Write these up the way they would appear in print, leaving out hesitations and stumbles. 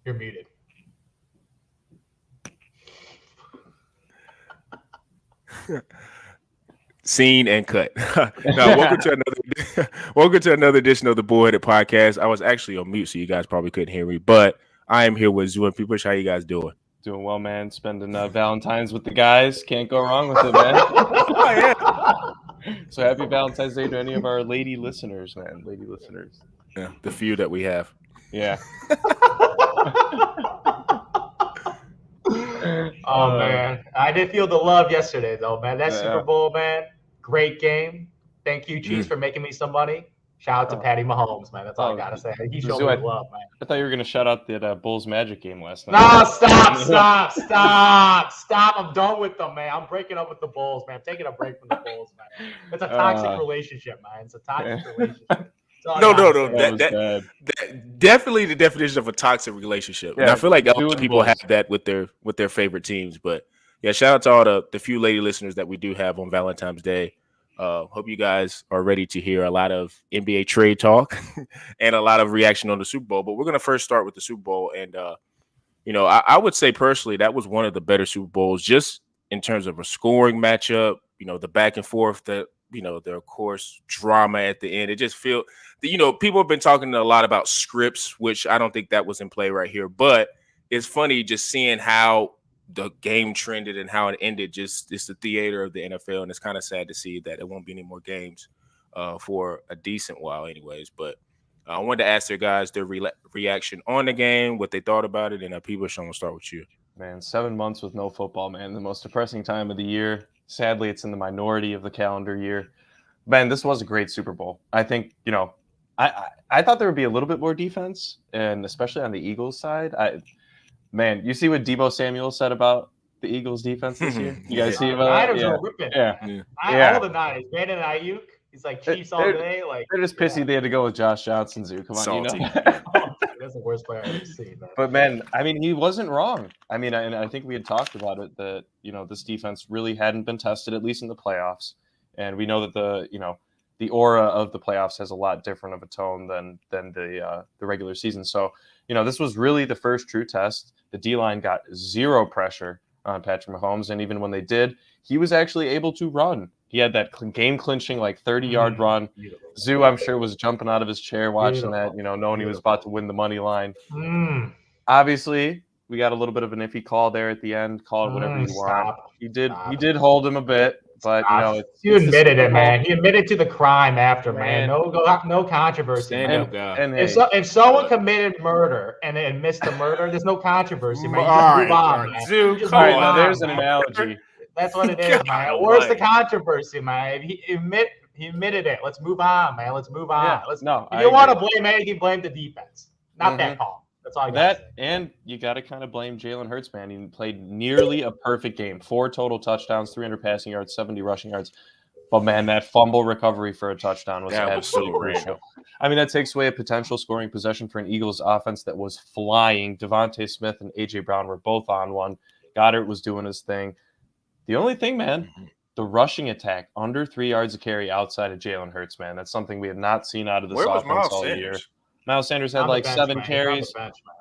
You're muted. Scene and cut. Now, welcome to another edition of the Bullheaded Podcast. I was actually on mute, so you guys probably couldn't hear me, but I am here with Zoo and Peepush. How you guys doing? Doing well, man. Spending Valentine's with the guys. Can't go wrong with it, man. So happy Valentine's Day to any of our lady listeners, man. Lady listeners. Yeah, the few that we have. Yeah. Oh man, I did feel the love yesterday, though, man. That Super Bowl, man, great game. Thank you, Chiefs, for making me some money. Shout out to Patty Mahomes, man. That's all I gotta say. He showed me love, man. I thought you were gonna shout out that Bulls Magic game last night. No, stop! I'm done with them, man. I'm breaking up with the Bulls, man. I'm taking a break from the Bulls, man. It's a toxic relationship, man. It's a toxic relationship. No. That definitely the definition of a toxic relationship. Yeah, and I feel like other people have that with their favorite teams. But yeah, shout out to all the few lady listeners that we do have on Valentine's Day. Hope you guys are ready to hear a lot of NBA trade talk and a lot of reaction on the Super Bowl. But we're gonna first start with the Super Bowl, and I would say personally that was one of the better Super Bowls, just in terms of a scoring matchup. The back and forth that. The of course drama at the end. It just feel people have been talking a lot about scripts, which I don't think that was in play right here. But it's funny just seeing how the game trended and how it ended. Just it's the theater of the NFL, and it's kind of sad to see that there won't be any more games for a decent while, anyways. But I wanted to ask their guys their reaction on the game, what they thought about it, and people, Sean, we'll start with you. Man, 7 months with no football, man. The most depressing time of the year. Sadly, it's in the minority of the calendar year. Man, this was a great Super Bowl. I think, I thought there would be a little bit more defense, and especially on the Eagles side. You see what Deebo Samuel said about the Eagles defense this year? You guys see about that? Are ripping. All the Niners. Brandon Ayuk. He's like Chiefs all day. They're just pissy they had to go with Josh Johnson, Zoo. Come on, Salty. That's the worst player I've ever seen, man. But man, he wasn't wrong. And I think we had talked about it that this defense really hadn't been tested, at least in the playoffs. And we know that the aura of the playoffs has a lot different of a tone than the regular season. So this was really the first true test. The D-line got zero pressure on Patrick Mahomes, and even when they did, he was actually able to run. He had that game-clinching 30-yard run. Beautiful. Zoo, I'm sure, was jumping out of his chair watching that, knowing he was about to win the money line. Obviously, we got a little bit of an iffy call there at the end. Call it whatever you want. He did hold him a bit, but you admitted it, man. He admitted to the crime after, man. No controversy. If someone committed murder and admits to murder, the's no controversy, man. You move on, man. Zoo, now there's an analogy. That's what it is, man. Where's the controversy, man? He admitted it. Let's move on, man. Let's move on. Yeah, if you want to blame anything, blame the defense. Not that call. That's all I got. And you got to kind of blame Jalen Hurts, man. He played nearly a perfect game. 4 total touchdowns, 300 passing yards, 70 rushing yards. But, man, that fumble recovery for a touchdown was absolutely crucial. That takes away a potential scoring possession for an Eagles offense that was flying. Devontae Smith and A.J. Brown were both on one. Goddard was doing his thing. The only thing, man, the rushing attack, under 3 yards of carry outside of Jalen Hurts, man. That's something we have not seen out of this offense all year. Miles Sanders had 7 carries,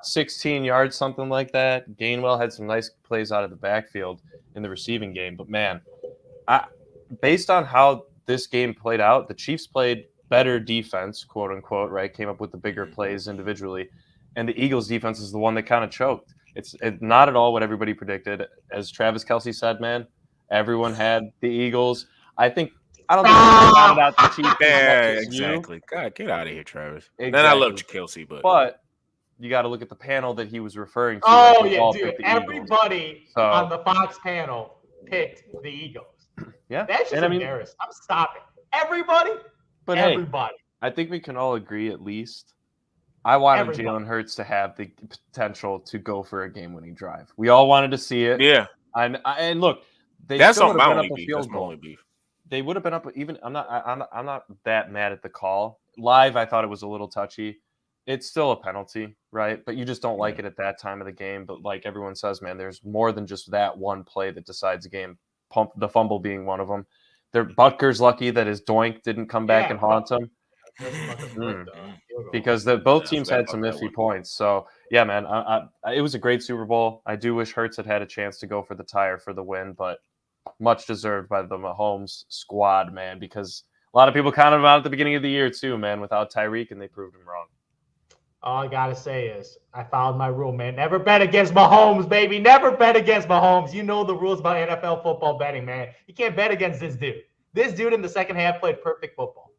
16 yards, something like that. Gainwell had some nice plays out of the backfield in the receiving game. But, man, based on how this game played out, the Chiefs played better defense, quote unquote, right? Came up with the bigger plays individually. And the Eagles defense is the one that kind of choked. It's not at all what everybody predicted. As Travis Kelce said, man, everyone had the Eagles. I don't think we counted out the Chiefs. Yeah, exactly. God, get out of here, Travis. Exactly. Then I love Kelce, but you got to look at the panel that he was referring to. Oh, yeah, dude. Everybody on the Fox panel picked the Eagles. Yeah. That's just embarrassing. I'm stopping. Everybody? But everybody. Hey, I think we can all agree at least. I wanted Jalen Hurts to have the potential to go for a game-winning drive. We all wanted to see it. Yeah. And look, that's still would have been up a field goal. They would have been up. Even I'm not that mad at the call. Live, I thought it was a little touchy. It's still a penalty, right? But you just don't like it at that time of the game. But like everyone says, man, there's more than just that one play that decides a game. The fumble being one of them. Butker's lucky that his doink didn't come back and haunt him. Because both teams had some iffy points. So Yeah, man. It was a great Super Bowl. I do wish Hurts had a chance to go for the tie or for the win, but much deserved by the Mahomes squad, man, because a lot of people counted him out at the beginning of the year too, man, without Tyreek, and they proved him wrong. All I got to say is I followed my rule, man. Never bet against Mahomes, baby. Never bet against Mahomes. You know the rules about NFL football betting, man. You can't bet against this dude. This dude in the second half played perfect football.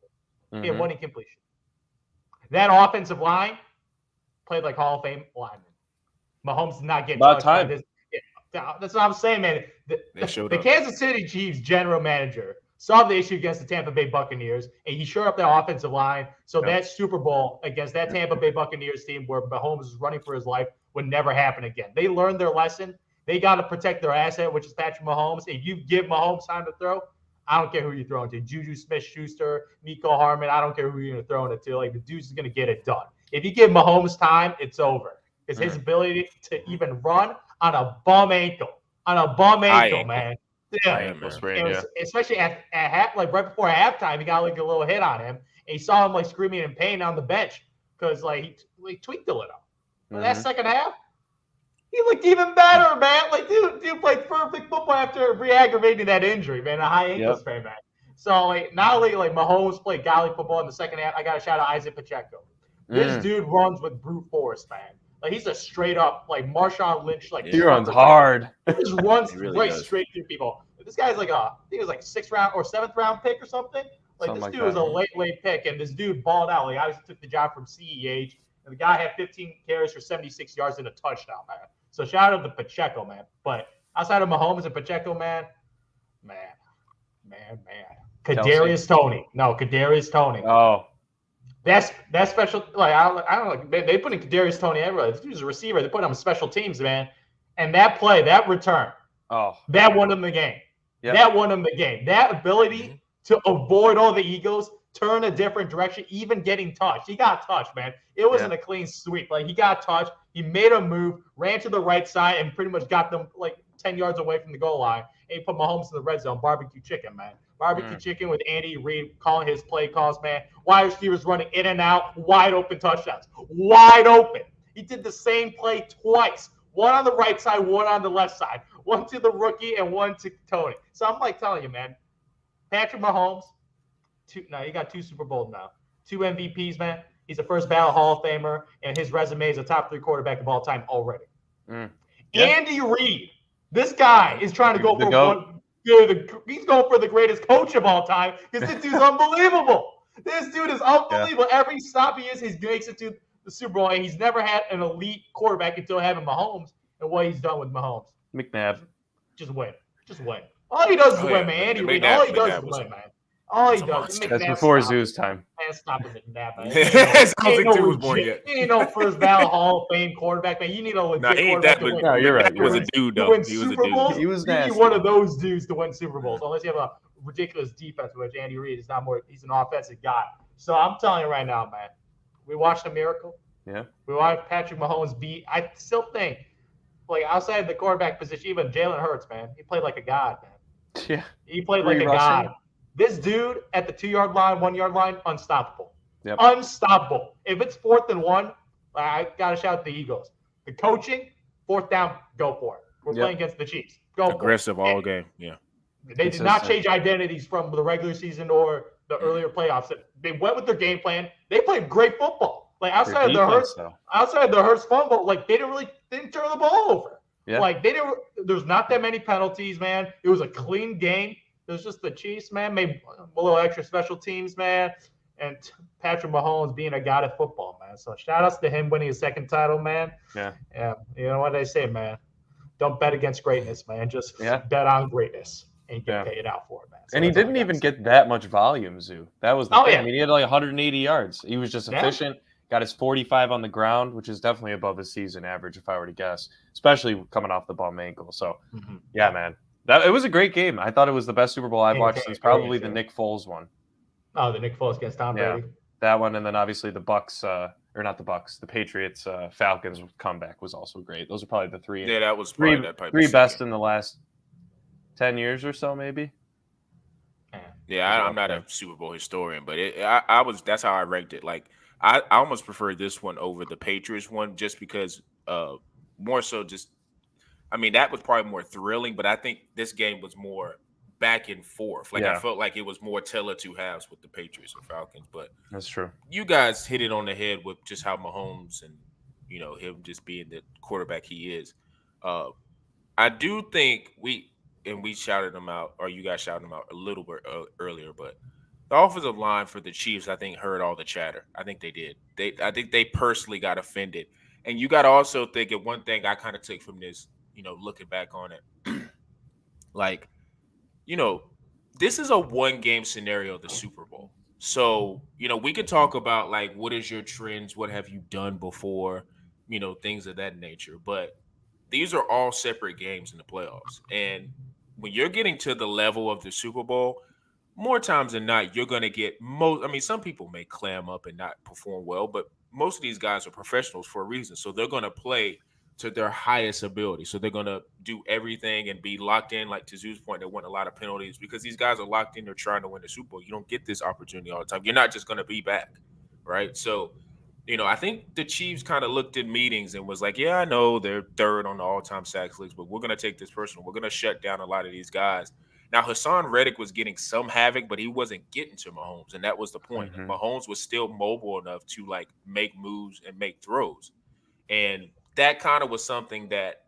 He had one incompletion. That offensive line played like Hall of Fame linemen. Mahomes did not get touched by this. Yeah, that's what I'm saying, man. The Kansas City Chiefs general manager saw the issue against the Tampa Bay Buccaneers, and he shored up their offensive line. So that Super Bowl against that Tampa Bay Buccaneers team where Mahomes was running for his life would never happen again. They learned their lesson. They got to protect their asset, which is Patrick Mahomes. If you give Mahomes time to throw, I don't care who you're throwing to. Juju Smith-Schuster, Nico Harman, I don't care who you're going to throw it to. Like, the dude's going to get it done. If you give Mahomes time, it's over. Because his ability to even run on a bum ankle, man. Yeah, especially at half, like right before halftime, he got like a little hit on him. And he saw him like screaming in pain on the bench because like he tweaked a little. But that second half, he looked even better, man. Like dude played perfect football after re-aggravating that injury, man. A high ankle sprain, man. So like not only like Mahomes played godly football in the second half, I got to shout out Isaac Pacheco. This dude runs with brute force, man. Like he's a straight up like Marshawn Lynch, like he runs hard. He just runs really straight through people. This guy's like I think it was like 6th round or 7th round pick or something. Like this dude was a late pick, and this dude balled out. Like I took the job from CEH, and the guy had 15 carries for 76 yards and a touchdown, man. So shout out to Pacheco, man. But outside of Mahomes and Pacheco, man. Kadarius Toney. Oh. That's special. Like I don't know. They put in Kadarius Toney everywhere. This dude's a receiver. They put him on special teams, man. And that play, that return, that won them the game. Yep. That won them the game. That ability to avoid all the egos, turn a different direction, even getting touched. He got touched, man. It wasn't a clean sweep. Like he got touched. He made a move, ran to the right side, and pretty much got them like 10 yards away from the goal line. And he put Mahomes in the red zone. Barbecue chicken, man. Barbecue chicken with Andy Reid calling his play calls, man. Wide receivers running in and out, wide open touchdowns. Wide open. He did the same play twice. One on the right side, one on the left side. One to the rookie and one to Toney. So I'm like telling you, man, Patrick Mahomes, he got 2 Super Bowls now. 2 MVPs, man. He's the first ballot Hall of Famer, and his resume is a top 3 quarterback of all time already. Andy Reid, this guy is trying to go for one. He's going for the greatest coach of all time because this dude's unbelievable. This dude is unbelievable. Every stop he makes it to the Super Bowl, and he's never had an elite quarterback until having Mahomes. And what he's done with Mahomes, McNabb, just win. All he does is win, man. Andy Reid, all he does is win, man. All he does. That's before Zoo's time. Man, stop with McNabb, man. I don't think Zoo was born yet. He ain't no first ballot Hall of Fame quarterback, man. You need a legit quarterback to win. No, you're right. He was a dude, though. He was a dude. He was nasty. You need one of those dudes to win Super Bowls, unless you have a ridiculous defense, which Andy Reid is not more. He's an offensive guy. So I'm telling you right now, man, we watched a miracle. Yeah. We watched Patrick Mahomes beat. I still think, like outside of the quarterback position, even Jalen Hurts, man, he played like a god, man. Yeah. He played like a god. This dude at the 2-yard line, 1-yard line, unstoppable. Yep. Unstoppable. If it's 4th and 1, I got to shout the Eagles. The coaching, 4th down, go for it. We're playing against the Chiefs. Go aggressive all game. Yeah. They did not change identities from the regular season or the earlier playoffs. They went with their game plan. They played great football. Like outside of the Hurts fumble, like they didn't turn the ball over. Yeah. Like there's not that many penalties, man. It was a clean game. It was just the Chiefs, man, made a little extra special teams, man, and Patrick Mahomes being a god at football, man. So shout outs to him winning his 2nd title, man. Yeah. You know what they say, man? Don't bet against greatness, man. Just bet on greatness and get paid out for it, man. So and he didn't even get that much volume, Zoo. That was the thing. Yeah. I mean, he had like 180 yards. He was just efficient. Got his 45 on the ground, which is definitely above his season average, if I were to guess, especially coming off the bum ankle. So, yeah, man. It was a great game. I thought it was the best Super Bowl I've watched since probably the Nick Foles one. Oh, the Nick Foles against Tom Brady. That one, and then obviously the Bucks, or not the Bucks, the Patriots Falcons comeback was also great. Those are probably the 3. Yeah, that was probably three best in the last 10 years or so, maybe. Yeah, I'm not a Super Bowl historian, but I was. That's how I ranked it. Like I almost prefer this one over the Patriots one just because more so just I mean that was probably more thrilling, but I think this game was more back and forth. Like I felt like it was more tell of two halves with the Patriots and Falcons. But that's true. You guys hit it on the head with just how Mahomes and him just being the quarterback he is. I do think we shouted him out, or you guys shouted him out a little bit earlier, but the offensive line for the Chiefs, I think, heard all the chatter. I think they did. I think they personally got offended. And you got to also think of one thing I kind of took from this, looking back on it. Like, this is a one-game scenario, the Super Bowl. So, we could talk about, like, what is your trends? What have you done before? Things of that nature. But these are all separate games in the playoffs. And when you're getting to the level of the Super Bowl, more times than not, you're going to get some people may clam up and not perform well, but most of these guys are professionals for a reason. So they're going to play to their highest ability. So they're going to do everything and be locked in. Like to Zoo's point, they want a lot of penalties because these guys are locked in. They're trying to win the Super Bowl. You don't get this opportunity all the time. You're not just going to be back, right? So, I think the Chiefs kind of looked in meetings and was like, yeah, I know they're third on the all-time sacks list, but we're going to take this personal. We're going to shut down a lot of these guys. Now, Hassan Reddick was getting some havoc, but he wasn't getting to Mahomes, and that was the point. Mm-hmm. Mahomes was still mobile enough to, like, make moves and make throws. And that kind of was something that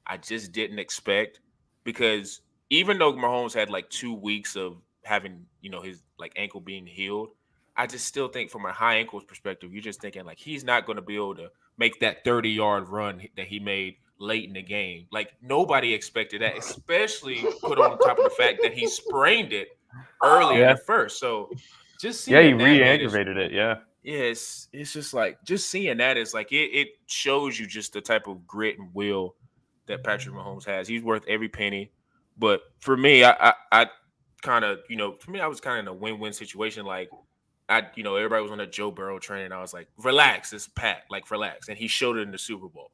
I just didn't expect because even though Mahomes had, like, 2 weeks of having, his, like, ankle being healed, I just still think from a high ankles perspective, you're just thinking, like, he's not going to be able to make that 30-yard run that he made late in the game. Like, nobody expected that, especially put on top of the fact that he sprained it earlier at first. So just seeing he re-aggravated it. Yeah, it's just like just seeing that is like it shows you just the type of grit and will that Patrick Mahomes has. He's worth every penny. But for me, I kind of, for me, I was kind of in a win-win situation. Like, everybody was on a Joe Burrow train, and I was like, relax, it's Pat, like, relax. And he showed it in the Super Bowl.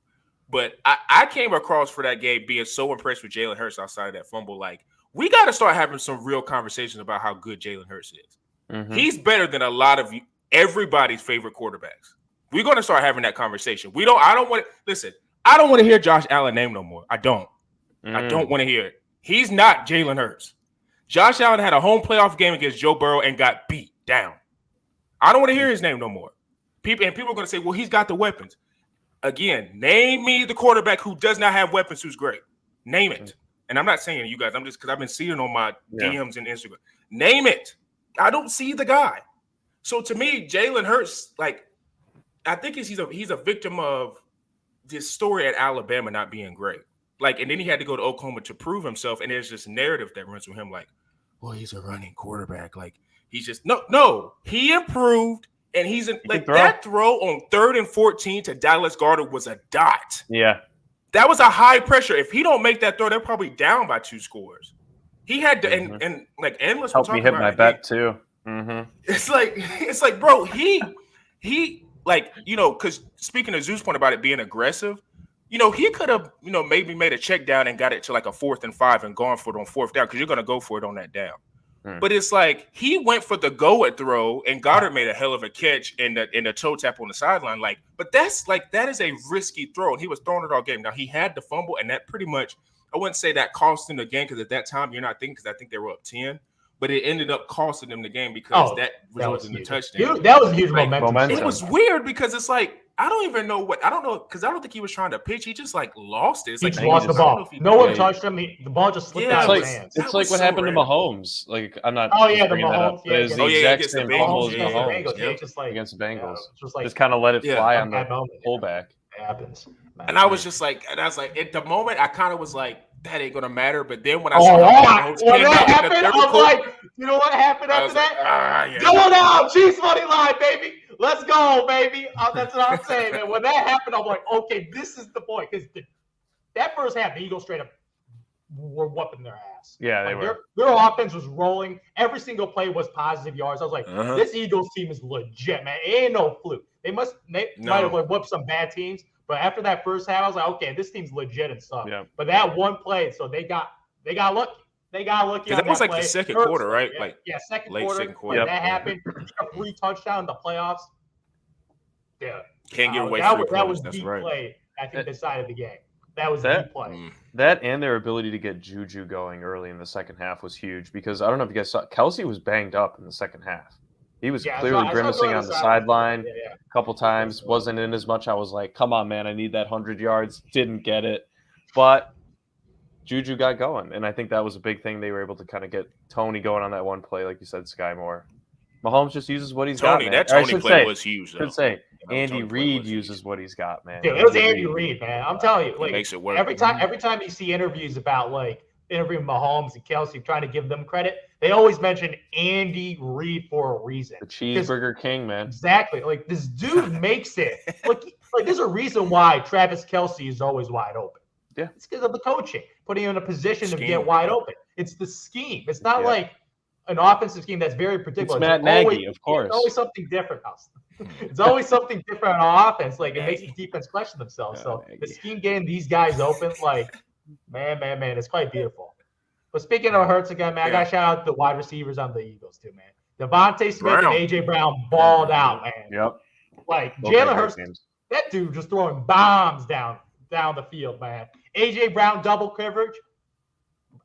But I came across for that game being so impressed with Jalen Hurts outside of that fumble. Like, we got to start having some real conversations about how good Jalen Hurts is. Mm-hmm. He's better than a lot of everybody's favorite quarterbacks. We're going to start having that conversation. I don't want to hear Josh Allen name no more. I don't want to hear it. He's not Jalen Hurts. Josh Allen had a home playoff game against Joe Burrow and got beat down. I don't want to hear his name no more. People are going to say, well, he's got the weapons. Again, name me the quarterback who does not have weapons who's great. Name it. And I'm not saying you guys. I'm just because I've been seeing it on my DMs and Instagram. Name it. I don't see the guy. So to me, Jalen Hurts, like, I think he's a victim of this story at Alabama not being great. Like, and then he had to go to Oklahoma to prove himself. And there's this narrative that runs with him, like, well, he's a running quarterback. Like, he's just no. He improved. And he's that throw on 3rd and 14 to Dallas Goedert was a dot. Yeah. That was a high pressure. If he don't make that throw, they're probably down by 2 scores. He had to, and like endless help me hit my bet too. Mm-hmm. It's like, bro, he like, because speaking of Zeus' point about it being aggressive, he could have, maybe made a check down and got it to like a 4th and 5 and gone for it on 4th down because you're going to go for it on that down. But it's like he went for the go-at throw, and Goddard made a hell of a catch in the toe tap on the sideline. Like, but that is a risky throw, and he was throwing it all game. Now he had the fumble, and that pretty much I wouldn't say that cost him the game because at that time you're not thinking because I think they were up 10, but it ended up costing them the game because that resulted in the touchdown. That was a huge momentum. It was weird because it's like I don't know because I don't think he was trying to pitch. He just like lost it. It's he like just lost the ball. No one touched him. The ball just slipped out of his hands. It's like what happened to Mahomes. Like I'm not. Oh yeah, the Mahomes. It's the exact same fumble as Mahomes. Just like against the Bengals. Just kind of let it fly on the pullback. It happens. And I was like, at the moment, I kind of was like, that ain't gonna matter. But then when I saw Mahomes when that happened, I'm like, you know what happened after that? Going out, Chiefs money line, baby. Let's go, baby. That's what I'm saying, man. When that happened, I'm like, okay, this is the point. Because that first half, the Eagles straight up were whooping their ass. Yeah, they were. Their offense was rolling. Every single play was positive yards. I was like, this Eagles team is legit, man. It ain't no fluke. They might have whooped some bad teams. But after that first half, I was like, okay, this team's legit and stuff. Yeah. But that one play, so they got lucky. They got lucky. That was like the second quarter, right? Second quarter. When that happened, 3 touchdowns in the playoffs. Yeah. Can't give away free that was That's the right. play. I think decided the game. That was the play. That and their ability to get Juju going early in the second half was huge because I don't know if you guys saw Kelsey was banged up in the second half. He was clearly grimacing on the sideline a couple times. Wasn't in as much. I was like, "Come on, man! I need that 100 yards." Didn't get it, but Juju got going, and I think that was a big thing. They were able to kind of get Tony going on that one play, like you said, Sky Moore. Mahomes just uses what he's got, man. That Tony play was huge, though. I should say Andy Reid uses what he's got, man. Dude, it was Andy Reid, man. I'm telling you, like, makes it work. Every time you see interviews about like interviewing Mahomes and Kelsey, trying to give them credit, they always mention Andy Reid for a reason. The cheeseburger king, man. Exactly. Like this dude makes it. Like there's a reason why Travis Kelsey is always wide open. Yeah, it's because of the coaching, putting him in a position to get wide open. It's the scheme. It's not like an offensive scheme that's very predictable. It's Matt Nagy, of course. It's always something different, Austin. It's always something different on offense. Like, it makes the defense question themselves. So the scheme getting these guys open, like, man, it's quite beautiful. But speaking of Hurts again, man, I got to shout out the wide receivers on the Eagles, too, man. Devontae Smith and A.J. Brown balled out, man. Yep. Like, Jalen Hurts, that dude just throwing bombs down the field, man. A.J. Brown double coverage.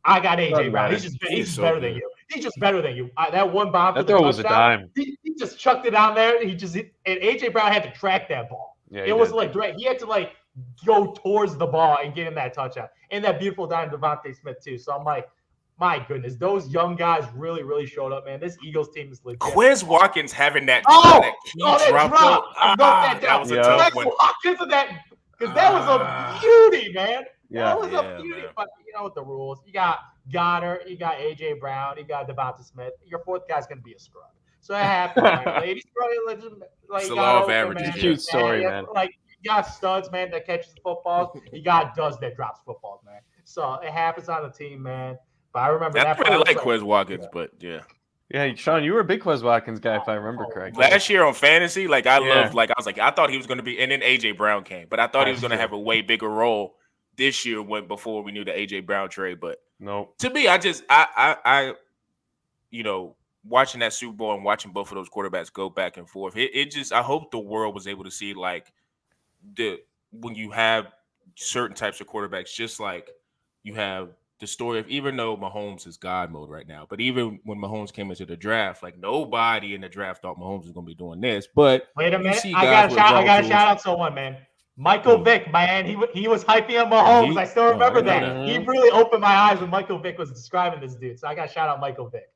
I got A.J. Brown. He's just better than you. He's just better than you. That one bomb. That throw was a dime. He just chucked it down there. And AJ Brown had to track that ball. Yeah, it was like direct. He had to like go towards the ball and get him that touchdown. And that beautiful dime Devontae Smith too. So I'm like, my goodness, those young guys really, really showed up, man. This Eagles team is legit. Quez Watkins having that drop. That was a tough one. Watkins of that, because that was a beauty, man. Yeah, that was a beauty. But you know what the rules? You got Goddard, you got A.J. Brown, you got Devonta Smith. Your fourth guy's going to be a scrub. So it happens, man. Ladies, like, it's the law of averages. It's a cute story, man. Like, you got studs, man, that catches footballs. You got duds that drops footballs, man. So it happens on the team, man. But I remember I really like Quez Watkins, but yeah. Yeah, Sean, you were a big Quez Watkins guy, if I remember correctly. Last year on fantasy, like I loved, like I was like, I thought he was going to be, and then A.J. Brown came, but I thought he was going to have a way bigger role this year before we knew the A.J. Brown trade. But no, to me, I you know, watching that Super Bowl and watching both of those quarterbacks go back and forth, it just, I hope the world was able to see like when you have certain types of quarterbacks, just like you have the story of, even though Mahomes is God mode right now, but even when Mahomes came into the draft, like nobody in the draft thought Mahomes was going to be doing this. But wait a minute, I got to shout out someone, man. Michael Vick, man, he was hyping up Mahomes. I still remember that. He really opened my eyes when Michael Vick was describing this dude. So I got to shout out Michael Vick.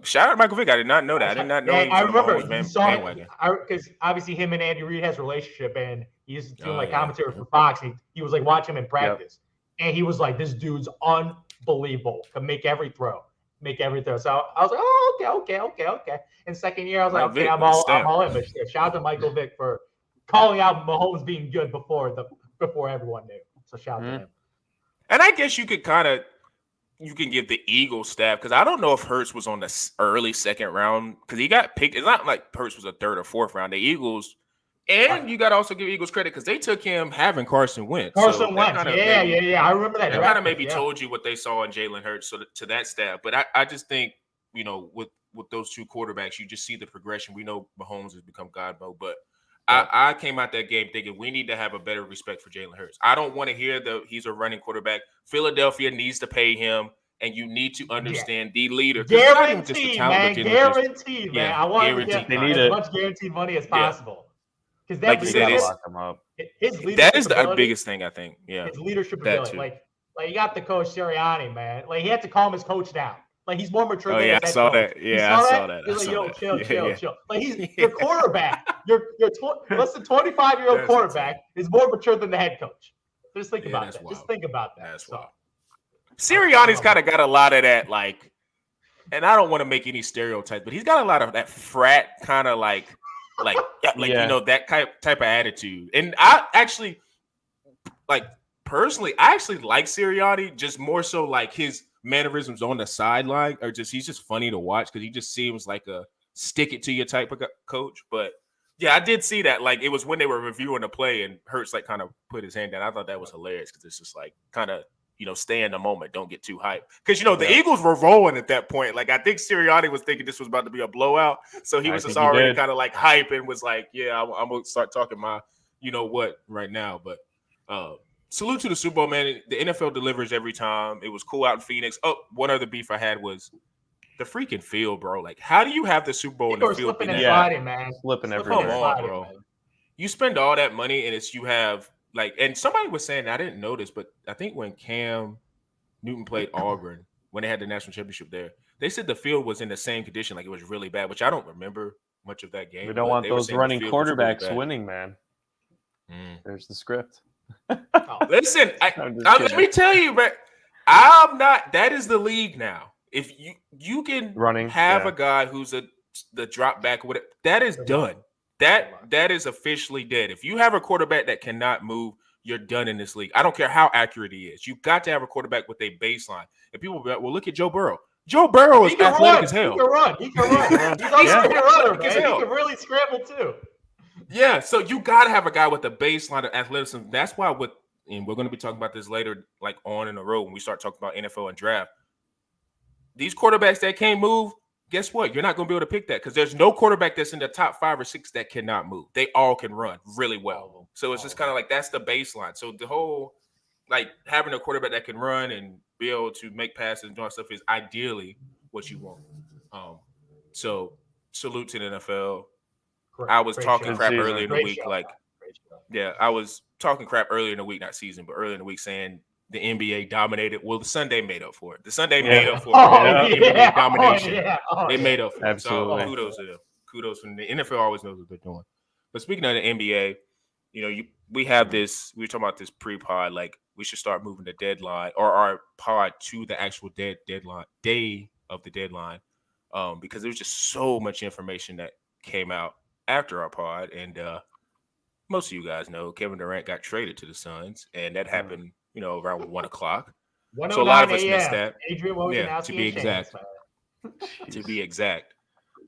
Shout out Michael Vick. I did not know that. I did not know. I remember he saw it because obviously him and Andy Reid has a relationship, and he used to do like commentary for Fox. He was like watching him in practice, and he was like, "This dude's unbelievable. Can make every throw." So I was like, "Oh, okay." And second year, I was like, "Okay, I'm all in." But shout out to Michael Vick for calling out Mahomes being good before everyone knew. So shout out to him. And I guess you could give the Eagles staff, because I don't know if Hurts was on the early second round, because he got picked. It's not like Hurts was a third or fourth round. The Eagles, and you got to also give Eagles credit because they took him having Carson Wentz. I remember that. That kind of maybe told you what they saw in Jalen Hurts. So to that staff, but I just think, you know, with those two quarterbacks, you just see the progression. We know Mahomes has become God mode, but I came out that game thinking we need to have a better respect for Jalen Hurts. I don't want to hear he's a running quarterback. Philadelphia needs to pay him, and you need to understand the leader. Guaranteed, man. Guaranteed, man. I want to get as much guaranteed money as possible. Because like you said, that is the biggest thing, I think. Yeah, his leadership ability. Like you got the coach Sirianni, man. Like he had to calm his coach down. Like he's more mature. I saw that. Yeah, I saw that. He's like, chill. Like he's your quarterback. Your less than 25-year-old quarterback is more mature than the head coach. Just think about that. Wild. Just think about that. That's wild. Sirianni's kind of got a lot of that, like, and I don't want to make any stereotypes, but he's got a lot of that frat kind of like you know, that type of attitude. And I actually, like, personally, I actually like Sirianni, just more so like his mannerisms on the sideline, or he's just funny to watch because he just seems like a stick it to you type of coach. But yeah, I did see that. Like, it was when they were reviewing the play and Hurts like kind of put his hand down. I thought that was hilarious because it's just like kind of stay in the moment. Don't get too hyped. Because, the Eagles were rolling at that point. Like, I think Sirianni was thinking this was about to be a blowout. So he was just already kind of like hype and was like, yeah, I'm going to start talking my what right now. But salute to the Super Bowl, man. The NFL delivers every time. It was cool out in Phoenix. Oh, one other beef I had was the freaking field, bro. Like, how do you have the Super Bowl in the field? Slipping and sliding, man. Slipping everywhere. Come on, bro. Man. You spend all that money and you have and somebody was saying, I didn't know this, but I think when Cam Newton played Auburn, when they had the national championship there, they said the field was in the same condition, like it was really bad, which I don't remember much of that game. We don't want those running quarterbacks really winning, man. There's the script. Listen, let me tell you, man, I'm not. That is the league now. If you can have a guy who's the drop back, whatever, that is done. That is officially dead. If you have a quarterback that cannot move, you're done in this league. I don't care how accurate he is. You've got to have a quarterback with a baseline. And people will be like, well, look at Joe Burrow. Joe Burrow is athletic as hell. He can run. He's also a good runner, man. He can really scramble too. Yeah, so you got to have a guy with a baseline of athleticism. That's why and we're going to be talking about this later, like on in the road when we start talking about NFL and draft. These quarterbacks that can't move, guess what? You're not going to be able to pick that because there's no quarterback that's in the top 5 or 6 that cannot move. They all can run really well. So it's just kind of like that's the baseline. So the whole having a quarterback that can run and be able to make passes and do all stuff is ideally what you want. So salute to the NFL. I was talking crap earlier in the week. I was talking crap earlier in the week, not season, but earlier in the week saying the NBA dominated. Well, the Sunday made up for it. The Sunday made up for it. NBA domination. They made up for it. Absolutely. So kudos to them. Kudos from the NFL always knows what they're doing. But speaking of the NBA, we have this, we were talking about this pre-pod, like we should start moving the deadline or our pod to the actual deadline, day of the deadline, because there was just so much information that came out after our pod. And most of you guys know Kevin Durant got traded to the Suns, and that happened, around 1 o'clock. So a lot of us missed that. To be exact. To be exact.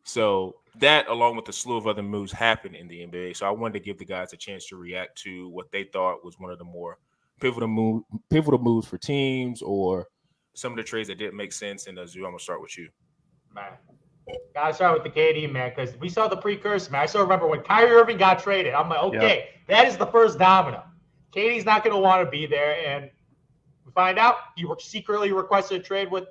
So that, along with a slew of other moves, happened in the NBA. So I wanted to give the guys a chance to react to what they thought was one of the more pivotal moves for teams, or some of the trades that didn't make sense. And Zoo, I'm gonna start with you. Man, gotta start with the KD, man, because we saw the precursor, man. I still remember when Kyrie Irving got traded. I'm like, okay, that is the first domino. KD's not gonna want to be there, and we find out he secretly requested a trade with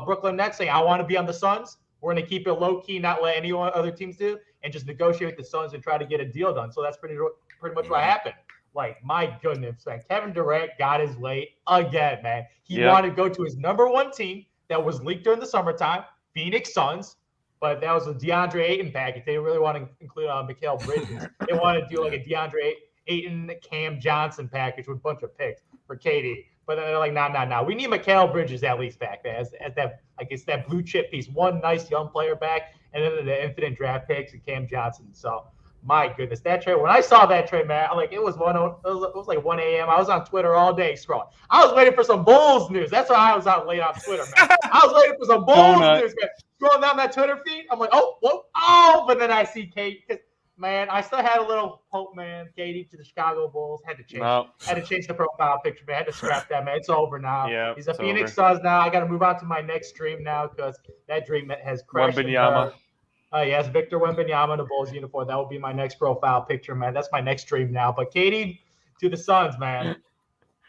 Brooklyn Nets, saying, I want to be on the Suns. We're going to keep it low-key, not let any other teams do, and just negotiate with the Suns and try to get a deal done. So that's pretty much what happened. Like, my goodness, man. Kevin Durant got his way again, man. He wanted to go to his number 1 team that was leaked during the summertime, Phoenix Suns, but that was a DeAndre Ayton package. They didn't really want to include Mikal Bridges. They wanted to do like a DeAndre Ayton, Cam Johnson package with a bunch of picks for KD. But then they're like, nah. We need Mikal Bridges at least back there as that, I guess, that blue chip piece. One nice young player back, and then the infinite draft picks and Cam Johnson. So, my goodness, that trade. When I saw that trade, man, it was like 1 a.m. I was on Twitter all day scrolling. I was waiting for some Bulls news. That's why I was out late on Twitter, man. I was waiting for some Bulls news, man. Scrolling down that Twitter feed, I'm like, but then I see Kate. Man, I still had a little hope, man. KD to the Chicago Bulls. Had to change the profile picture, man. Had to scrap that, man. It's over now. Yeah, he's a Phoenix Suns now. I got to move on to my next dream now because that dream has crashed. Wembanyama. Yes, Victor Wembanyama in the Bulls uniform. That will be my next profile picture, man. That's my next dream now. But KD to the Suns, man.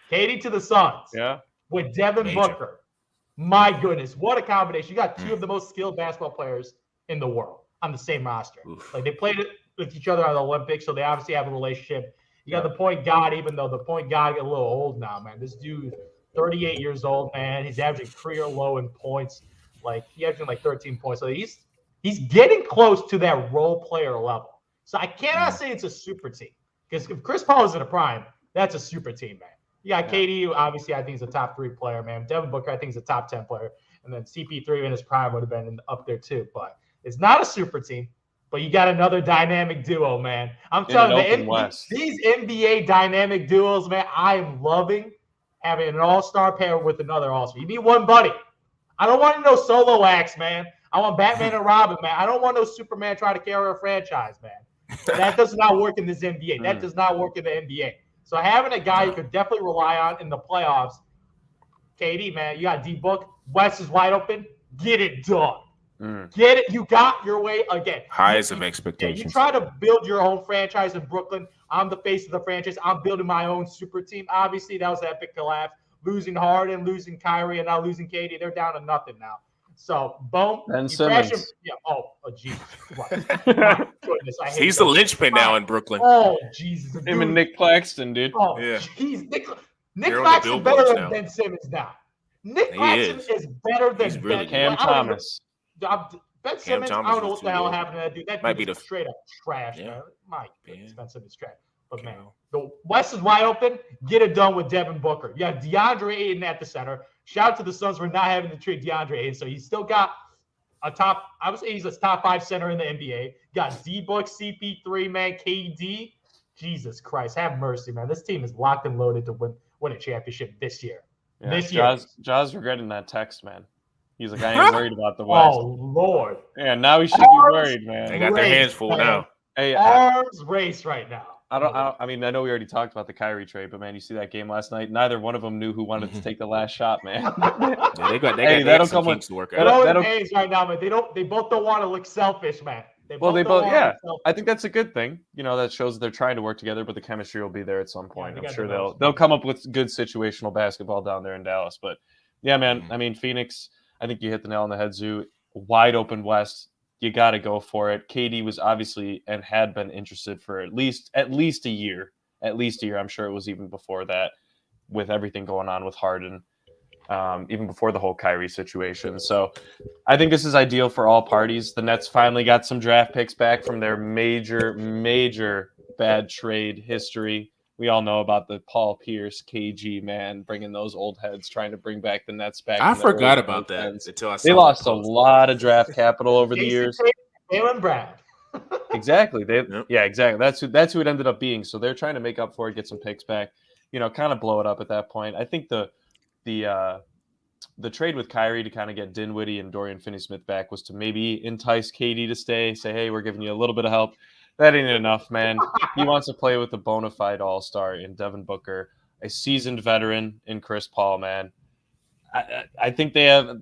KD to the Suns. Yeah. With Devin Booker. My goodness, what a combination. You got 2 of the most skilled basketball players in the world on the same roster. Oof. Like, they played it with each other on the Olympics, so they obviously have a relationship. You got the point guard, even though the point guard got a little old now, man. This dude, 38 years old, man. He's averaging career low in points. Like, he averaging like 13 points. So he's getting close to that role player level. So I cannot say it's a super team. Because if Chris Paul is in a prime, that's a super team, man. You got KD, obviously, I think he's a top 3 player, man. Devin Booker, I think, is a top 10 player. And then CP3 in his prime would have been up there too. But it's not a super team. But you got another dynamic duo, man. I'm telling you, these NBA dynamic duos, man, I'm loving having an all-star pair with another all-star. You need one buddy. I don't want no solo acts, man. I want Batman and Robin, man. I don't want no Superman trying to carry a franchise, man. That does not work in this NBA. That does not work in the NBA. So having a guy you could definitely rely on in the playoffs KD, man, you got D-Book. West is wide open. Get it done. Get it. You got your way again. Highest of expectations. You try to build your own franchise in Brooklyn. I'm the face of the franchise. I'm building my own super team. Obviously, that was an epic collapse. Losing Harden, losing Kyrie, and now losing KD. They're down to nothing now. So, boom. Ben Simmons. Yeah. Oh, Jesus Christ. My goodness. He's the linchpin now in Brooklyn. Oh, Jesus. Dude. Him and Nick Claxton, dude. Oh, yeah. Jeez. Nick Claxton better than Ben Simmons now. Nick Claxton is better than Ben. Cam Thomas. Ben Simmons, I don't know what the hell happened to that dude. That dude is straight up trash, man. My goodness, Ben Simmons trash. But, man, the West is wide open. Get it done with Devin Booker. You have DeAndre Ayton at the center. Shout out to the Suns for not having to trade DeAndre Ayton. So he's still got I would say he's a top 5 center in the NBA. Got D-Book, CP3, man, KD. Jesus Christ, have mercy, man. This team is locked and loaded to win a championship this year. Yeah, this year. Jaws regretting that text, man. He's like, I ain't worried about the West. Oh, Lord. Yeah, now he should be worried, man. They got their hands full now. Hey, arms race right now. I mean, I know we already talked about the Kyrie trade, but man, you see that game last night. Neither one of them knew who wanted to take the last shot, man. They got some kinks to work out. That'll right now, man. They both don't want to look selfish, man. They both. Yeah, I think that's a good thing. You know, that shows that they're trying to work together, but the chemistry will be there at some point. I'm sure they'll come up with good situational basketball down there in Dallas. But yeah, man. I mean, Phoenix. I think you hit the nail on the head, Zoo. Wide open West. You got to go for it. KD was obviously and had been interested for at least a year. At least a year. I'm sure it was even before that, with everything going on with Harden, even before the whole Kyrie situation. So I think this is ideal for all parties. The Nets finally got some draft picks back from their major bad trade history. We all know about the Paul Pierce, KG, man, bringing those old heads, trying to bring back the Nets back. I forgot about that until I saw they lost a lot of draft capital over the years. Jalen Brown. Exactly. Yeah, exactly. That's who it ended up being. So they're trying to make up for it, get some picks back, kind of blow it up at that point. I think the trade with Kyrie to kind of get Dinwiddie and Dorian Finney-Smith back was to maybe entice KD to stay, say, hey, we're giving you a little bit of help. That ain't enough, man. He wants to play with a bona fide all-star in Devin Booker, a seasoned veteran in Chris Paul, man. I think they have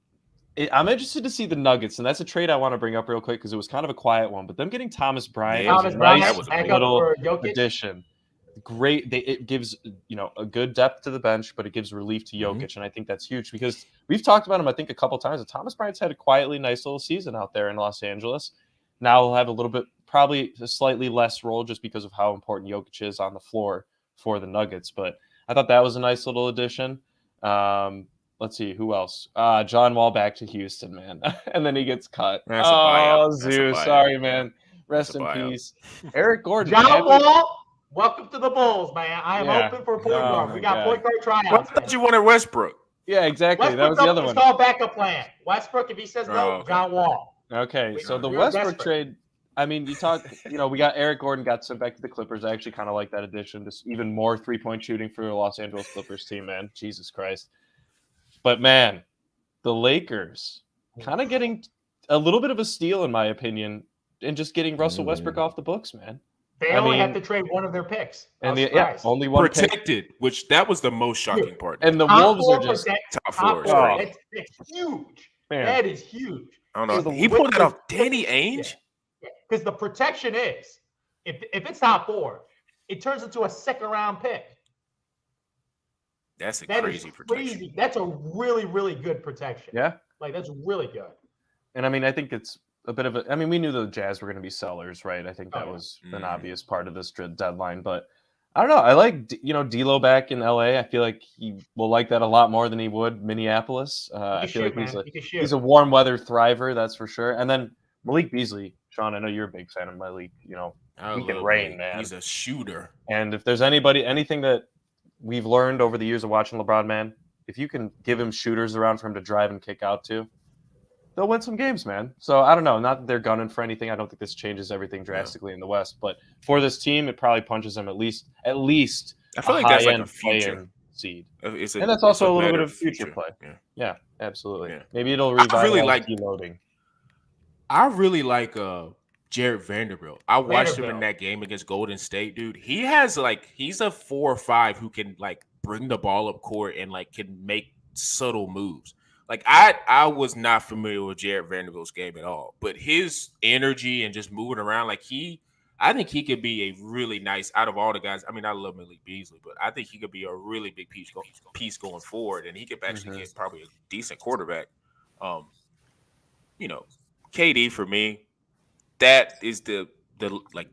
– I'm interested to see the Nuggets, and that's a trade I want to bring up real quick because it was kind of a quiet one. But them getting Thomas Bryant was a nice little addition. Great. It gives, a good depth to the bench, but it gives relief to Jokic, and I think that's huge because we've talked about him, I think, a couple times. Thomas Bryant's had a quietly nice little season out there in Los Angeles. Now he'll have a little bit, probably a slightly less role just because of how important Jokic is on the floor for the Nuggets. But I thought that was a nice little addition. Let's see, who else? John Wall back to Houston, man. And then he gets cut. Zeus, sorry, man. Rest in peace. Eric Gordon. John Wall, welcome to the Bulls, man. I am open for point guard. We got point guard tryouts. I thought you wanted Westbrook. Yeah, exactly. Westbrook, that was the other one. It's called backup plan. Westbrook, if he says no, John Wall. Okay, so the Westbrook trade, I mean, we got Eric Gordon got sent back to the Clippers. I actually kind of like that addition. Just even more three-point shooting for the Los Angeles Clippers team, man. Jesus Christ. But, man, the Lakers kind of getting a little bit of a steal, in my opinion, and just getting Russell Westbrook off the books, man. They only had to trade one of their picks. And only one protected, which that was the most shocking part. And the Wolves are just top four. It's huge. Man. That is huge. I don't know. He pulled it off Danny Ainge? Because the protection is, if it's top four, it turns into a second-round pick. That's crazy protection. That's a really, really good protection. Yeah. That's really good. And, I mean, I think it's a bit of a – I mean, we knew the Jazz were going to be sellers, right? I think that was an obvious part of this deadline. But I don't know. I like, D'Lo back in L.A. I feel like he will like that a lot more than he would Minneapolis. I feel like he's a warm-weather thriver, that's for sure. And then Malik Beasley, Sean, I know you're a big fan of Malik. He can rain, man. He's a shooter. And if there's anything that we've learned over the years of watching LeBron, man, if you can give him shooters around for him to drive and kick out to, they'll win some games, man. So I don't know. Not that they're gunning for anything. I don't think this changes everything drastically in the West. But for this team, it probably punches them at least. I feel like that's like a future seed. And that's also a little bit of future play. Yeah, absolutely. Yeah. Maybe it'll revitalize deloading. I really like Jared Vanderbilt. I watched him in that game against Golden State, dude. He has he's a 4 or 5 who can bring the ball up court and can make subtle moves. Like I was not familiar with Jared Vanderbilt's game at all, but his energy and just moving around, like I think he could be a really nice out of all the guys. I mean, I love Malik Beasley, but I think he could be a really big piece going forward, and he could actually get probably a decent quarterback. KD for me, that is the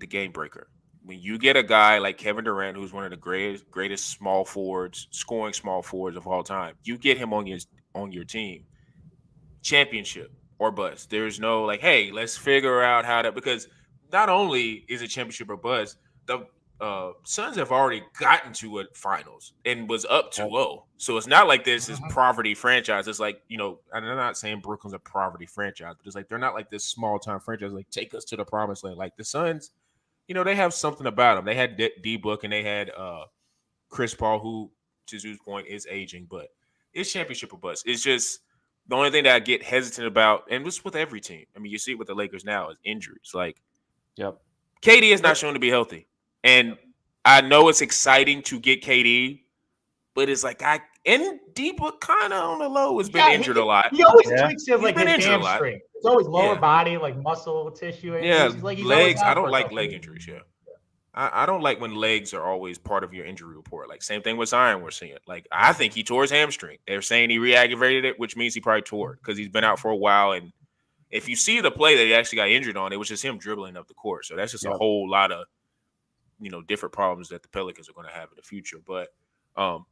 game breaker. When you get a guy like Kevin Durant, who's one of the greatest small forwards, scoring small forwards of all time, you get him on your team, championship or bust. There's no like, hey, let's figure out how to, because not only is it championship or bust, the Suns have already gotten to a finals and was up 2-0. So it's not like this is poverty franchise. It's like, and I'm not saying Brooklyn's a poverty franchise, but it's like they're not like this small time franchise, like take us to the promised land. Like the Suns, they have something about them. They had D-Book and they had Chris Paul, who, to Zoo's point, is aging, but it's championship or bust. It's just the only thing that I get hesitant about, and just with every team. I mean, you see it with the Lakers now, is injuries. Like, KD is not shown to be healthy. And I know it's exciting to get KD, but it's like and D-Book kind of on the low has been injured a lot. He always tweaks his like his hamstring. It's always lower body, like muscle tissue. Yeah, legs. I don't like leg injuries. Yeah. I don't like when legs are always part of your injury report. Like same thing with Zion we're seeing. Like I think he tore his hamstring. They're saying he re-aggravated it, which means he probably tore it because he's been out for a while. And if you see the play that he actually got injured on, it was just him dribbling up the court. So that's just a whole lot of different problems that the Pelicans are going to have in the future. But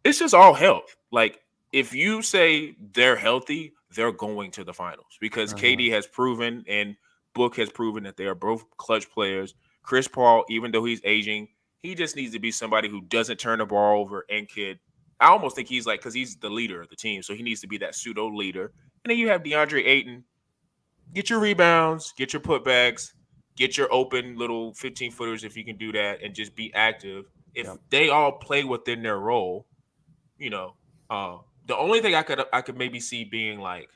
it's just all health. Like if you say they're healthy, they're going to the finals because KD has proven and Book has proven that they are both clutch players. Chris Paul, even though he's aging, he just needs to be somebody who doesn't turn the ball over and I almost think he's like, because he's the leader of the team, so he needs to be that pseudo leader. And then you have DeAndre Ayton. Get your rebounds, get your putbacks, get your open little 15-footers if you can do that, and just be active. If they all play within their role, the only thing I could maybe see being like,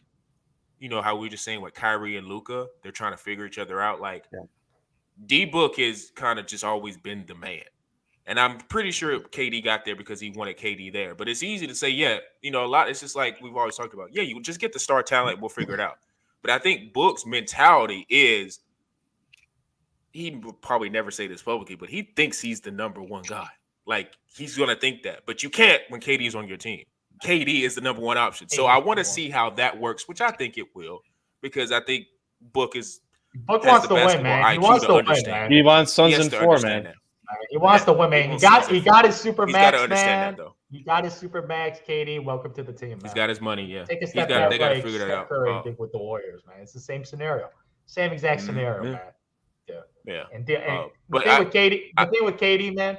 how we were just saying with Kyrie and Luka, they're trying to figure each other out. Like D-Book has kind of just always been the man. And I'm pretty sure KD got there because he wanted KD there. But it's easy to say, a lot. It's just like we've always talked about. Yeah, you just get the star talent, we'll figure it out. But I think Book's mentality is, he would probably never say this publicly, but he thinks he's the number one guy. Like, he's going to think that. But you can't when KD is on your team. KD is the number one option. So I want to see how that works, which I think it will, because I think Book wants to win, man. He wants to win, man. He wants Suns in 4, man. He wants to win, man. He got his super max, man. He got his super max, KD. Welcome to the team, man. He's got his money, yeah. Take a step back. They got to figure that out. Curry did with the Warriors, man. It's the same scenario. Same exact scenario, man. Yeah. And the thing with KD, man,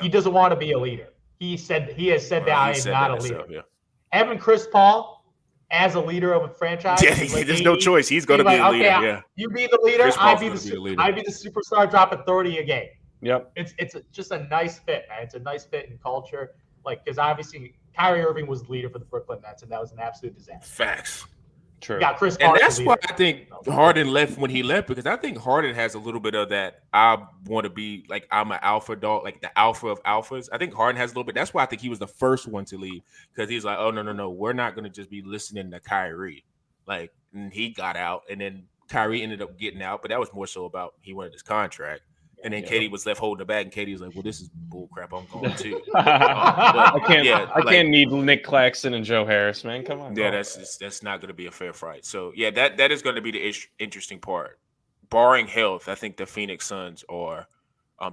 he doesn't want to be a leader. He has said that I am not a leader. Having Chris Paul as a leader of a franchise, there's no choice. He's going to be a leader. Yeah, you be the leader. I be the superstar dropping 30 a game. Yep. It's just a nice fit, man. It's a nice fit in culture. Like, because obviously Kyrie Irving was the leader for the Brooklyn Nets, and that was an absolute disaster. Facts. True. Got Chris Paul, and that's why I think Harden left when he left, because I think Harden has a little bit of that. I want to be like, I'm an alpha dog, like the alpha of alphas. I think Harden has a little bit. That's why I think he was the first one to leave, because he's like, oh no, we're not going to just be listening to Kyrie. Like, and he got out, and then Kyrie ended up getting out, but that was more so about he wanted his contract. And then Katie was left holding the bag, and Katie was like, "Well, this is bull crap. I'm going too." I can't need Nick Claxton and Joe Harris, man. Come on. Yeah, that's not going to be a fair fight. So yeah, that is going to be the interesting part. Barring health, I think the Phoenix Suns are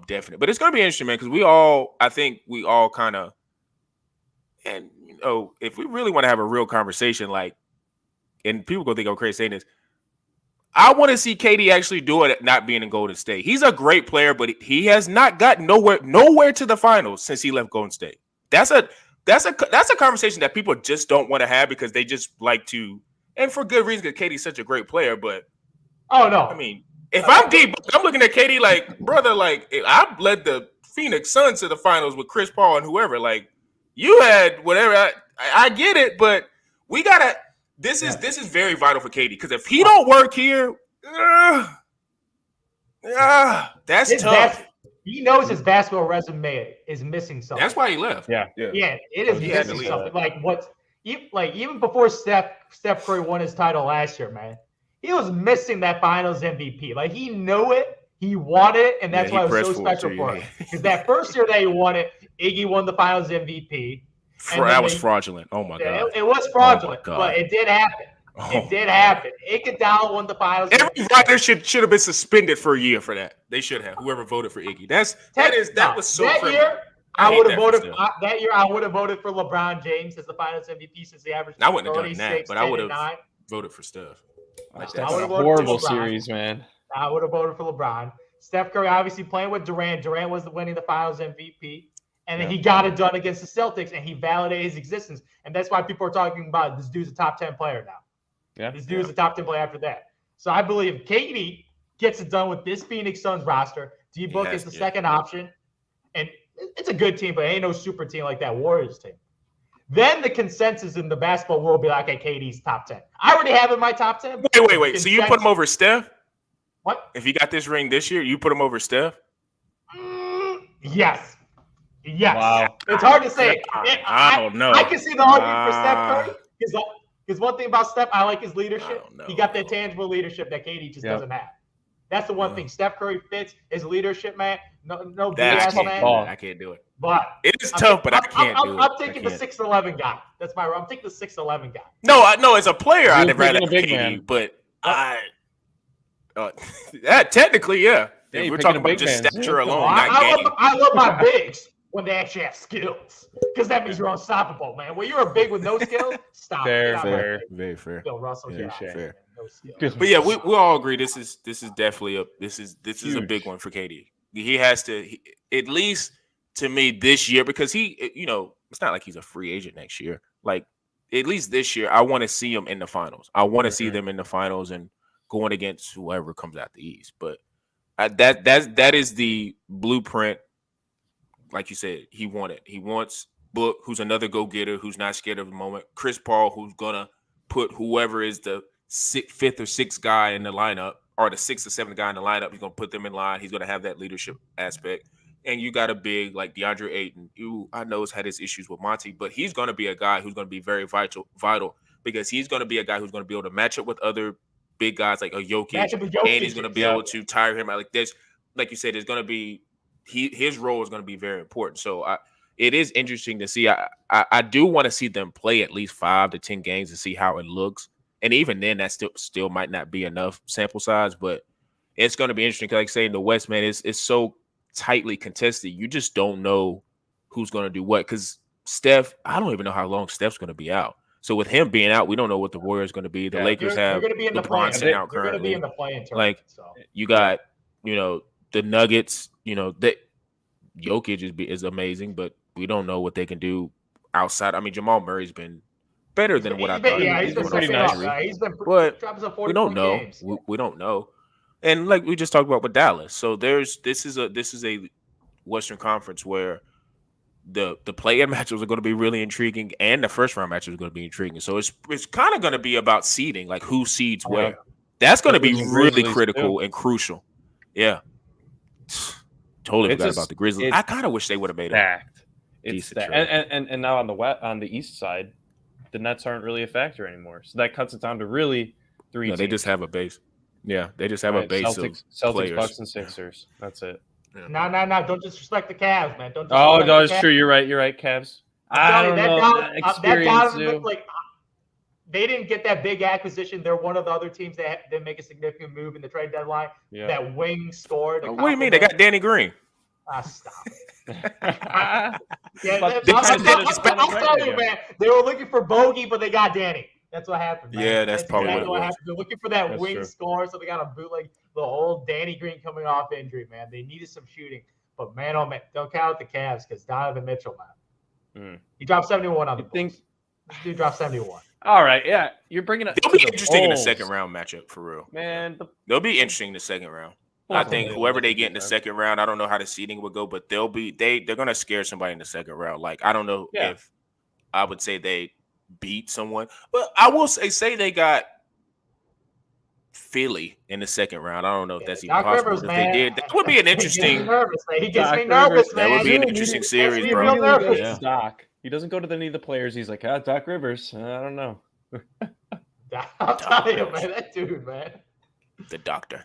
definite. But it's going to be interesting, man, because I think we all kind of, and if we really want to have a real conversation, like, and people gonna think I'm crazy saying this, I want to see KD actually do it, not being in Golden State. He's a great player, but he has not gotten nowhere to the finals since he left Golden State. That's a conversation that people just don't want to have, because they just like to, and for good reason, because KD's such a great player. But I mean, if I'm deep, I'm looking at KD like, brother, like, I led the Phoenix Suns to the finals with Chris Paul and whoever. Like, you had whatever. I get it, but we gotta. This is very vital for KD, because if he don't work here, that's tough. He knows his basketball resume is missing something. That's why he left. Yeah, it is missing something. Like, even before Steph Curry won his title last year, man, he was missing that Finals MVP. Like he knew it, he wanted it, and that's why it was so special for him. Because that first year that he won it, Iggy won the Finals MVP. That was fraudulent. Oh my god, it was fraudulent, but it did happen. It did happen. Iguodala won the Finals. Every writer should have been suspended for a year for that. They should have. Whoever voted for Iggy. That was so. That year, I would have voted. That year, I would have voted for LeBron James as the Finals MVP since the average. I wouldn't have done that, but I would have voted for Steph. That's a horrible series, man. I would have voted for LeBron. Steph Curry obviously playing with Durant. Durant was winning the Finals MVP. And then he got it done against the Celtics, and he validated his existence. And that's why people are talking about this dude's a top 10 player now. Yeah, this dude's a top 10 player after that. So I believe KD gets it done with this Phoenix Suns roster. D-Book is the second option. And it's a good team, but it ain't no super team like that Warriors team. Then the consensus in the basketball world will be like, okay, KD's top 10. I already have in my top 10. Wait. So you put him over Steph? What? If he got this ring this year, you put him over Steph? Yes. Yes. Wow. It's hard to say. I don't know. I can see the argument for Steph Curry. Because one thing about Steph, I like his leadership. He got that tangible leadership that KD just doesn't have. That's the one thing. Steph Curry fits his leadership, man. No BS, man. I can't do it. But it is tough, but I can't do it. I'm taking the 6'11" guy. That's my. I'm taking the 6'11" guy. No, as a player, I'd rather have KD, but technically, yeah. If we're talking about just stature alone, I love my bigs when they actually have skills, because that means you're unstoppable, man. When you're a big with no skills, stop. Fair, very fair. Yo, Russell, fair. No, but yeah, we all agree this is definitely this is a big one for KD. He has to at least to me this year, because it's not like he's a free agent next year. Like at least this year, I want to see him in the finals. I want to see them in the finals and going against whoever comes out the East, but. That is the blueprint. Like you said, he wants Book, who's another go-getter, who's not scared of the moment. Chris Paul, who's gonna put whoever is the fifth or sixth guy in the lineup, or the sixth or seventh guy in the lineup. He's gonna put them in line. He's gonna have that leadership aspect. And you got a big like DeAndre Ayton, who I know has had his issues with Monty, but he's gonna be a guy who's gonna be very vital because he's gonna be a guy who's gonna be able to match up with other big guys like a Jokic, and he's going to be able to tire him out. Like this, like you said, there's going to be his role is going to be very important. So it is interesting to see. I do want to see them play at least 5 to 10 games and see how it looks. And even then, that still might not be enough sample size, but it's going to be interesting. Because like saying the West, man, it's so tightly contested. You just don't know who's going to do what. Because Steph, I don't even know how long Steph's going to be out. So with him being out, we don't know what the Warriors are going to be. The Lakers have LeBron sitting out currently. Be in the play-in tournament, like you got, the Nuggets. That Jokic is amazing, but we don't know what they can do outside. I mean, Jamal Murray's been better than what I thought. Yeah, he's been pretty nice. He's been but we don't know. We don't know. And like we just talked about with Dallas, so this is a Western Conference where the play-in matches are going to be really intriguing, and the first round matches are going to be intriguing. So it's kind of going to be about seeding, like who seeds where. That's going to be really critical and crucial. Yeah, totally forgot about the Grizzlies. I kind of wish they would have made it. And now on the East side, the Nets aren't really a factor anymore. So that cuts it down to really 3 teams. They just have a base. Yeah, they just have a base Celtics, players. Bucks, and Sixers. That's it. No. Don't disrespect the Cavs, man. No, it's true. You're right, Cavs. I don't know. Experience looked like they didn't get that big acquisition. They're one of the other teams that didn't make a significant move in the trade deadline. Yeah. That wing scored. What do you mean? They got Danny Green. Stop it. I'll tell you, man. They were looking for Bogey, but they got Danny. That's what happened, man. Yeah, that's probably what it was. They're looking for that wing score, so they got a bootleg. The old Danny Green coming off injury, man. They needed some shooting. But, man, oh, man, don't count out the Cavs because Donovan Mitchell, man. He dropped 71 on the Bulls. This dude dropped 71. All right, yeah. You're bringing it. They'll be interesting in the second round matchup, for real. Man. They'll be interesting in the second round. I think whoever they get in the second round, I don't know how the seeding would go, but they're going to scare somebody in the second round. Like, I don't know if I would say they beat someone. But I will say they got Philly in the second round. I don't know if that's even Doc possible. Rivers, If man. they did, that would be an interesting. He gets me nervous, man. That would be an interesting series, bro. Real nervous. Doc. He doesn't go to any of the players. He's like, Doc Rivers. I don't know. I'll tell you, man. That dude, man. The doctor.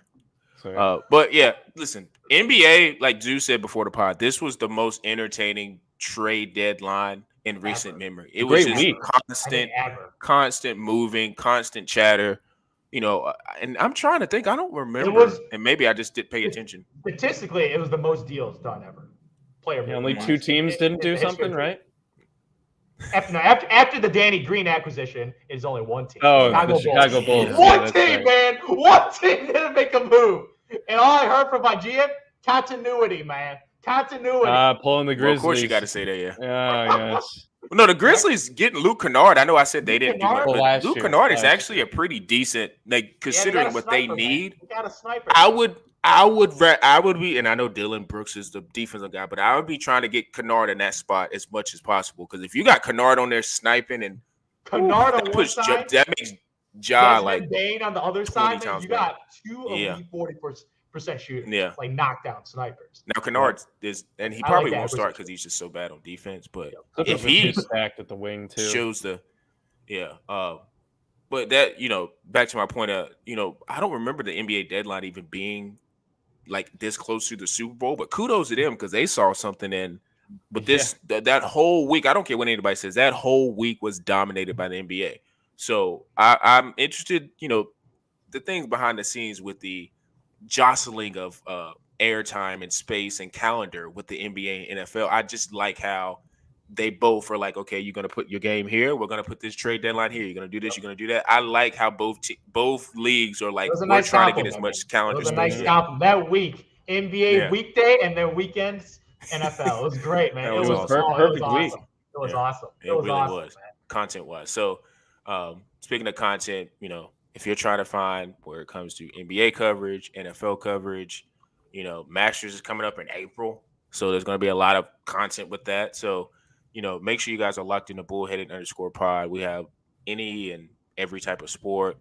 But yeah, listen, NBA, like Zeus said before the pod, this was the most entertaining trade deadline in recent memory. It was just constant moving, constant chatter. And I'm trying to think. I don't remember, and maybe I just didn't pay attention. Statistically, it was the most deals done ever. Only two teams didn't do something, right? After the Danny Green acquisition, is only one team. Oh, Chicago Bulls. One team, man. One team didn't make a move. And all I heard from my GM, continuity, man. Continuity. Pulling the Grizzlies. Well, of course, you got to say that, yeah. Yes. No, the Grizzlies getting Luke Kennard. I know I said they didn't do much, but Luke Kennard is actually a pretty decent, considering what they need. They got a sniper. I would be, and I know Dylan Brooks is the defensive guy, but I would be trying to get Kennard in that spot as much as possible. Because if you got Kennard on there sniping and Kennard on one side, that makes Ja like Dane on the other side, man, you got two of the 40% shooters, like knockdown snipers. Now Kennard is, and he probably won't start because he's just so bad on defense. But if he stacked at the wing too, shows but that back to my point, I don't remember the NBA deadline even being like this close to the Super Bowl. But kudos to them because they saw something in. But that whole week, I don't care what anybody says, that whole week was dominated by the NBA. So I'm interested, the things behind the scenes with the jostling of airtime and space and calendar with the NBA and NFL. I just like how they both are like, okay, you're going to put your game here. We're going to put this trade deadline here. You're going to do this. You're going to do that. I like how both leagues are like, we're trying to get as much calendar space. It was a nice compliment. That week, NBA weekday and then weekends, NFL. It was great, man. It was awesome. Perfect week. It was awesome. It really was. Content-wise. So, speaking of content, if you're trying to find where it comes to NBA coverage, NFL coverage, Masters is coming up in April. So there's going to be a lot of content with that. So, make sure you guys are locked in the bullheaded_pod. We have any and every type of sport.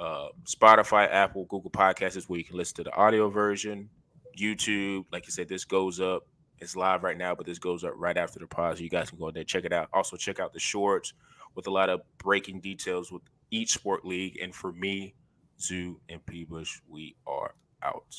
Spotify, Apple, Google Podcasts is where you can listen to the audio version. YouTube, like you said, this goes up. It's live right now, but this goes up right after the pod. So you guys can go in there, check it out. Also, check out the shorts with a lot of breaking details with each sport league. And for me, Zoo and P. Bush, we are out.